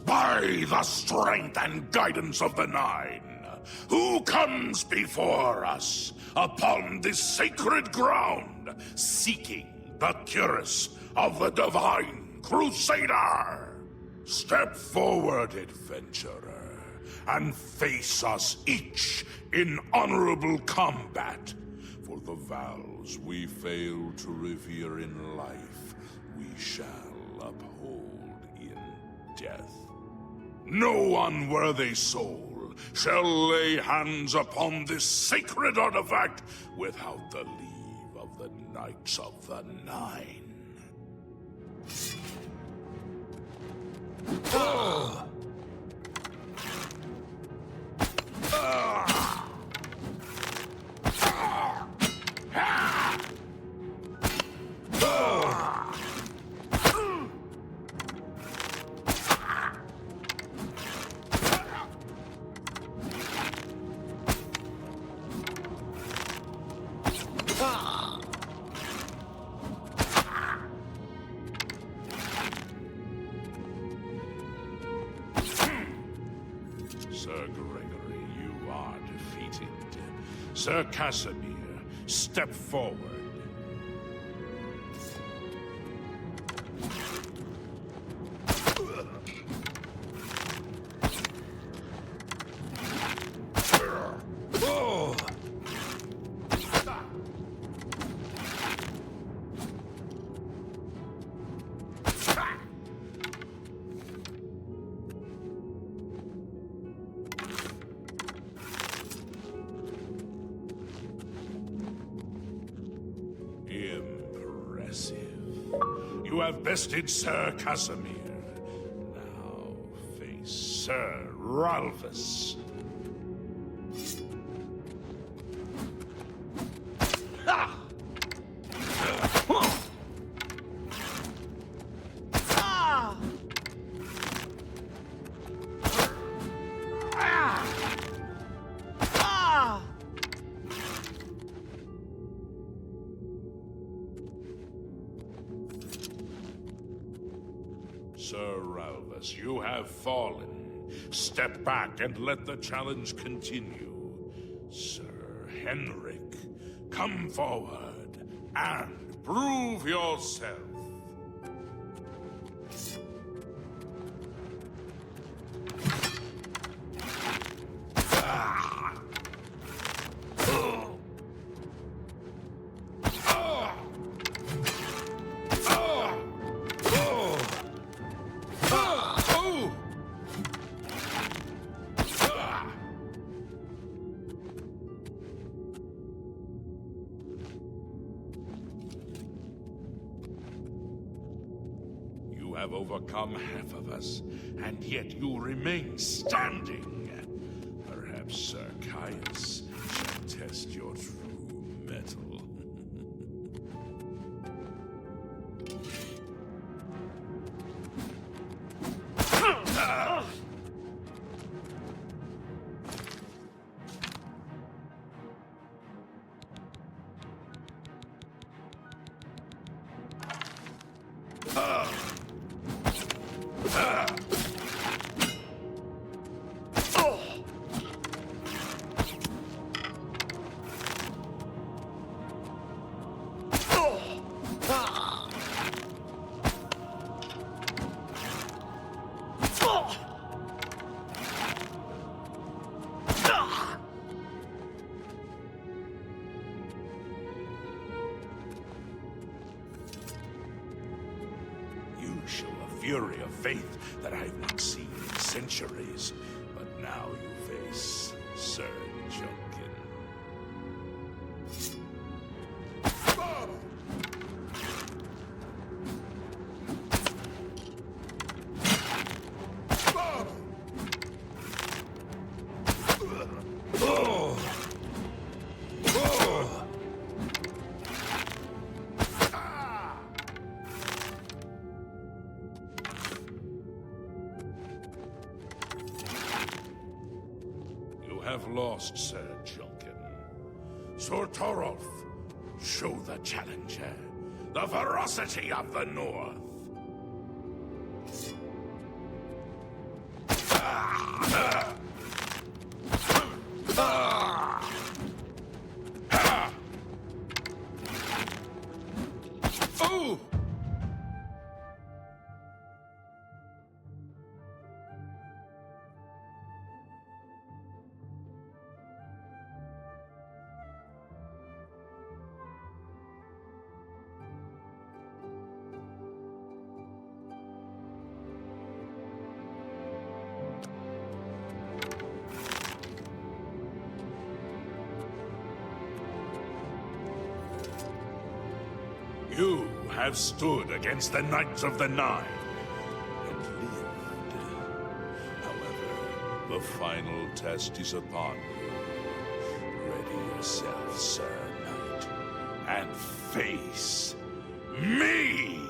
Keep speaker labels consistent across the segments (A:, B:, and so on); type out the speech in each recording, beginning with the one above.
A: By the strength and guidance of the Nine, who comes before us upon this sacred ground, seeking the cuirass of the Divine Crusader? Step forward, adventurer, and face us each in honorable combat. For the vows we fail to revere in life, we shall uphold in death. No unworthy soul shall lay hands upon this sacred artifact without the leave of the Knights of the Nine. Sir Gregory, you are defeated. Sir Casimir, step forward. Impressive. You have bested Sir Casimir. Now face Sir Ralphus. Sir Ralphus, you have fallen. Step back and let the challenge continue. Sir Henrik, come forward and prove yourself. You have overcome half of us, and yet you remain standing. Perhaps Sir Caius shall test your true mettle. You show a fury of faith that I've not seen in centuries. But now you face Sir Junkin. Have lost, Sir Junkin. Sir Torolf, show the challenger the ferocity of the North. You have stood against the Knights of the Nine and lived. However, the final test is upon you. Ready yourself, Sir Knight, and face me!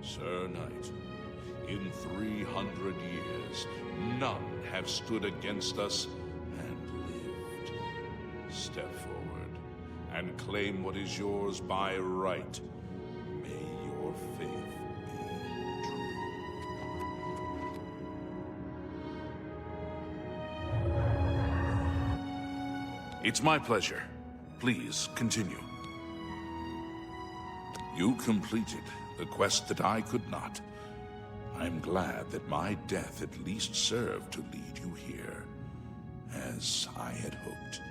A: Sir Knight, in 300 years, none have stood against us and lived. Step forward and claim what is yours by right. May your faith be true. It's my pleasure. Please continue. You completed the quest that I could not. I'm glad that my death at least served to lead you here, as I had hoped.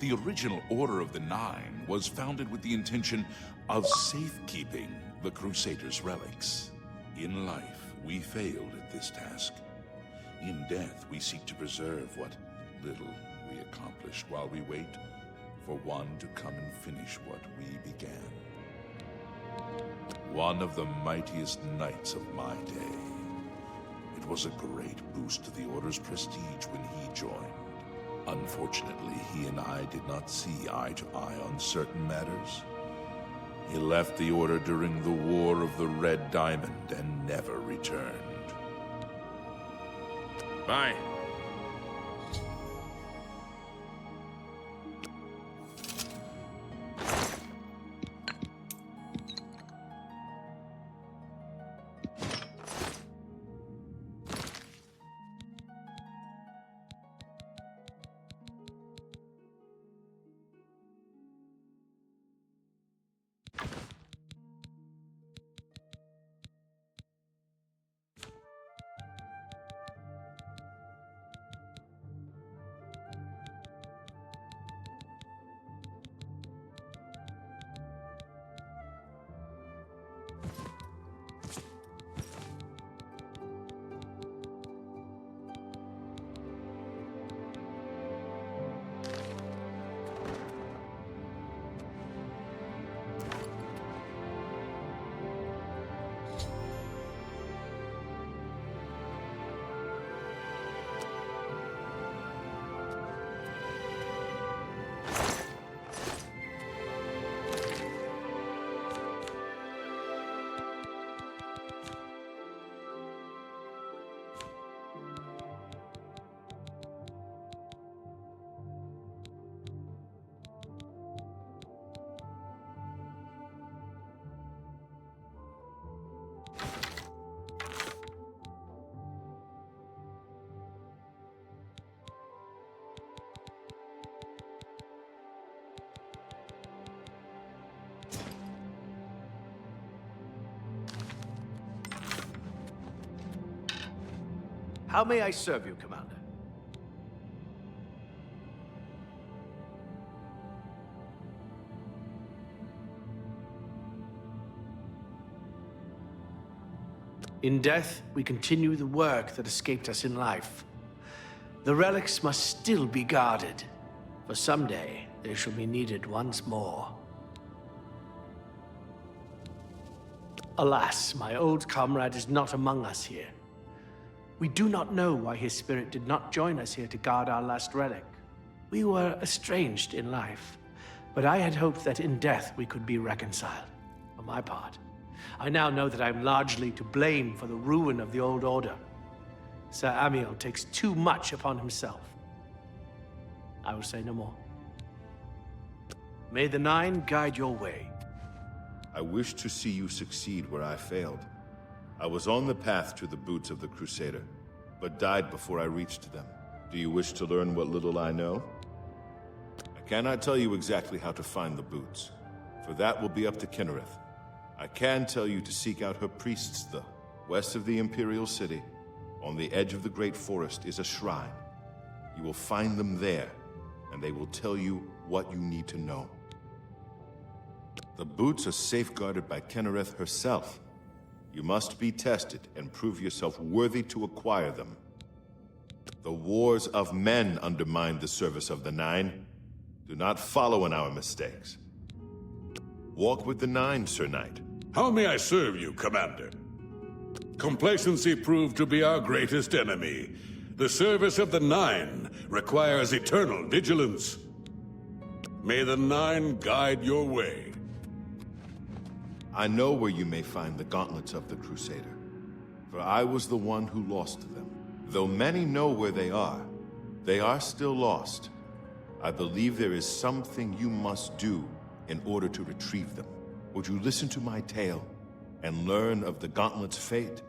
A: The original Order of the Nine was founded with the intention of safekeeping the Crusaders' relics. In life, we failed at this task. In death, we seek to preserve what little we accomplished while we wait for one to come and finish what we began. One of the mightiest knights of my day. It was a great boost to the Order's prestige when he joined. Unfortunately, he and I did not see eye to eye on certain matters. He left the Order during the War of the Red Diamond and never returned. Bye.
B: How may I serve you, Commander? In death, we continue the work that escaped us in life. The relics must still be guarded, for someday they shall be needed once more. Alas, my old comrade is not among us here. We do not know why his spirit did not join us here to guard our last relic. We were estranged in life, but I had hoped that in death we could be reconciled. For my part, I now know that I'm largely to blame for the ruin of the old order. Sir Amiel takes too much upon himself. I will say no more. May the Nine guide your way.
C: I wish to see you succeed where I failed. I was on the path to the boots of the Crusader, but died before I reached them. Do you wish to learn what little I know? I cannot tell you exactly how to find the boots, for that will be up to Kinnereth. I can tell you to seek out her priests, though. West of the Imperial City, on the edge of the Great Forest, is a shrine. You will find them there, and they will tell you what you need to know. The boots are safeguarded by Kinnereth herself. You must be tested and prove yourself worthy to acquire them. The wars of men undermine the service of the Nine. Do not follow in our mistakes. Walk with the Nine, Sir Knight.
A: How may I serve you, Commander? Complacency proved to be our greatest enemy. The service of the Nine requires eternal vigilance. May the Nine guide your way.
C: I know where you may find the gauntlets of the Crusader, for I was the one who lost them. Though many know where they are still lost. I believe there is something you must do in order to retrieve them. Would you listen to my tale and learn of the gauntlet's fate?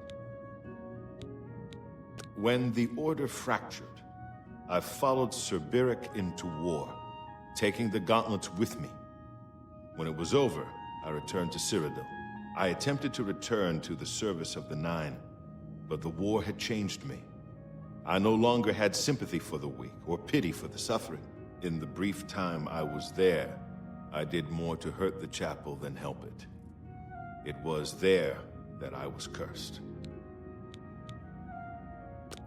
C: When the Order fractured, I followed Sir Beric into war, taking the gauntlets with me. When it was over, I returned to Cyrodil. I attempted to return to the service of the Nine, but the war had changed me. I no longer had sympathy for the weak or pity for the suffering. In the brief time I was there, I did more to hurt the chapel than help it. It was there that I was cursed.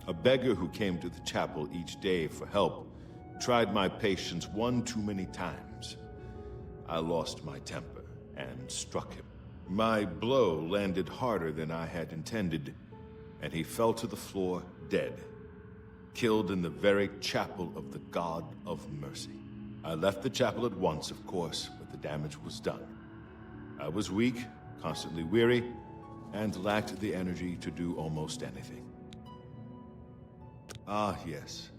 C: A beggar who came to the chapel each day for help tried my patience one too many times. I lost my temper and struck him. My blow landed harder than I had intended, and he fell to the floor dead, killed in the very chapel of the God of Mercy. I left the chapel at once, of course, but the damage was done. I was weak, constantly weary, and lacked the energy to do almost anything. Ah, yes.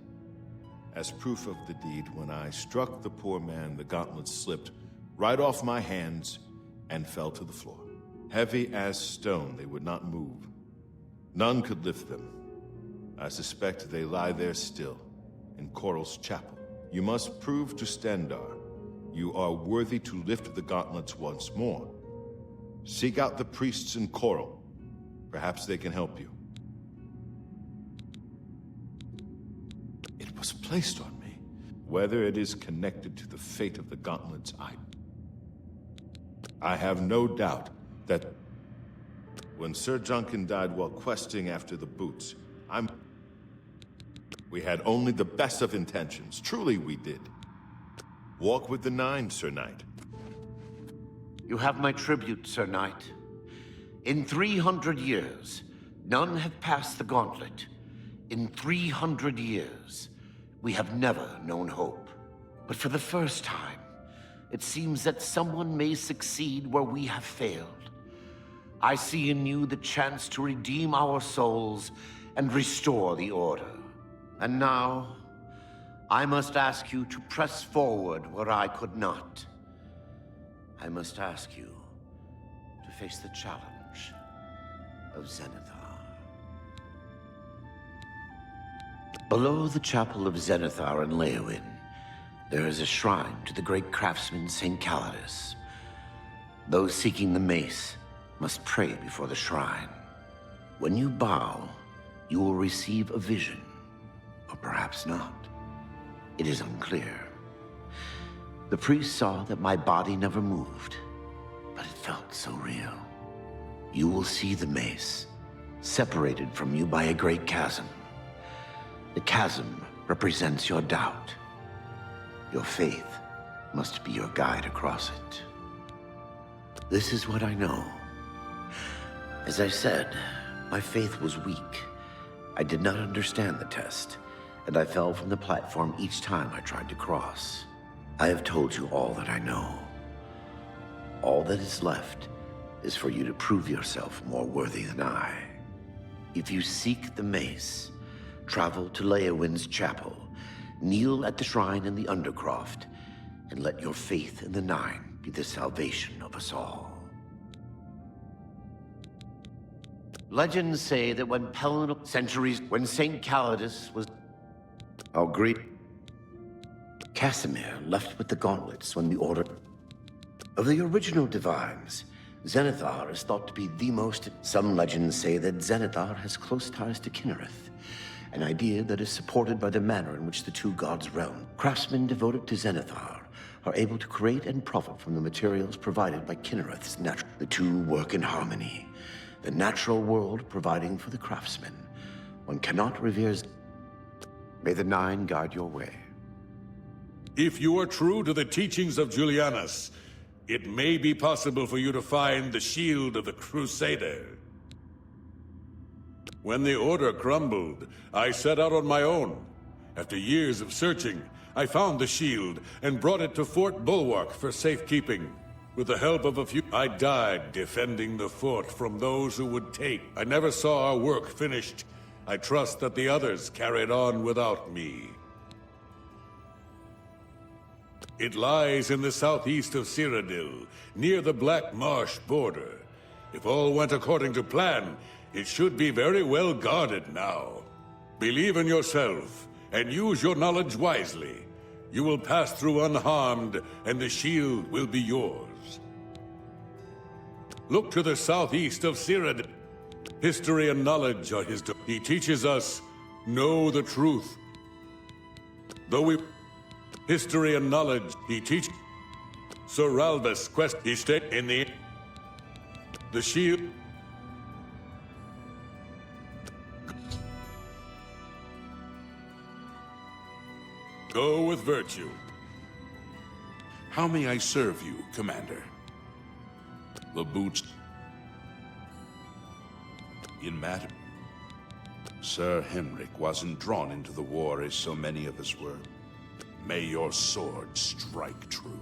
C: As proof of the deed, when I struck the poor man, the gauntlet slipped right off my hands and fell to the floor. Heavy as stone, they would not move. None could lift them. I suspect they lie there still, in Coral's chapel. You must prove to Stendarr you are worthy to lift the gauntlets once more. Seek out the priests in Coral. Perhaps they can help you. It was placed on me. Whether it is connected to the fate of the gauntlets, I have no doubt that when Sir Junkin died while questing after the boots, we had only the best of intentions. Truly we did. Walk with the Nine, Sir Knight.
D: You have my tribute, Sir Knight. In 300 years, none have passed the gauntlet. In 300 years, we have never known hope. But for the first time, it seems that someone may succeed where we have failed. I see in you the chance to redeem our souls and restore the Order. And now, I must ask you to press forward where I could not. I must ask you to face the challenge of Zenithar. Below the chapel of Zenithar in Leowyn, there is a shrine to the great craftsman St. Calidus. Those seeking the mace must pray before the shrine. When you bow, you will receive a vision, or perhaps not. It is unclear. The priest saw that my body never moved, but it felt so real. You will see the mace, separated from you by a great chasm. The chasm represents your doubt. Your faith must be your guide across it. This is what I know. As I said, my faith was weak. I did not understand the test, and I fell from the platform each time I tried to cross. I have told you all that I know. All that is left is for you to prove yourself more worthy than I. If you seek the mace, travel to Leowyn's chapel, kneel at the shrine in the Undercroft, and let your faith in the Nine be the salvation of us all. Legends say that when centuries when St. Calidus was our great Casimir left with the gauntlets when the order of the original divines, Zenithar is thought to be the most. Some legends say that Zenithar has close ties to Kinnereth, an idea that is supported by the manner in which the two gods realm. Craftsmen devoted to Zenithar are able to create and profit from the materials provided by Kinnereth's natural. The two work in harmony, the natural world providing for the craftsmen. One cannot revere. May the Nine guide your way.
E: If you are true to the teachings of Julianus, it may be possible for you to find the shield of the Crusader. When the Order crumbled, I set out on my own. After years of searching, I found the shield and brought it to Fort Bulwark for safekeeping. With the help of a few, I died defending the fort from those who would take. I never saw our work finished. I trust that the others carried on without me. It lies in the southeast of Cyrodil, near the Black Marsh border. If all went according to plan, it should be very well guarded now. Believe in yourself, and use your knowledge wisely. You will pass through unharmed, and the shield will be yours. Look to the southeast of Cyrodil. History and knowledge are his. He teaches us, know the truth. Though we... History and knowledge, he teaches. Sir Ralbus quest, he stayed in the shield. Go with virtue.
A: How may I serve you, Commander? The boots... In matter... Sir Henrik wasn't drawn into the war as so many of us were. May your sword strike true.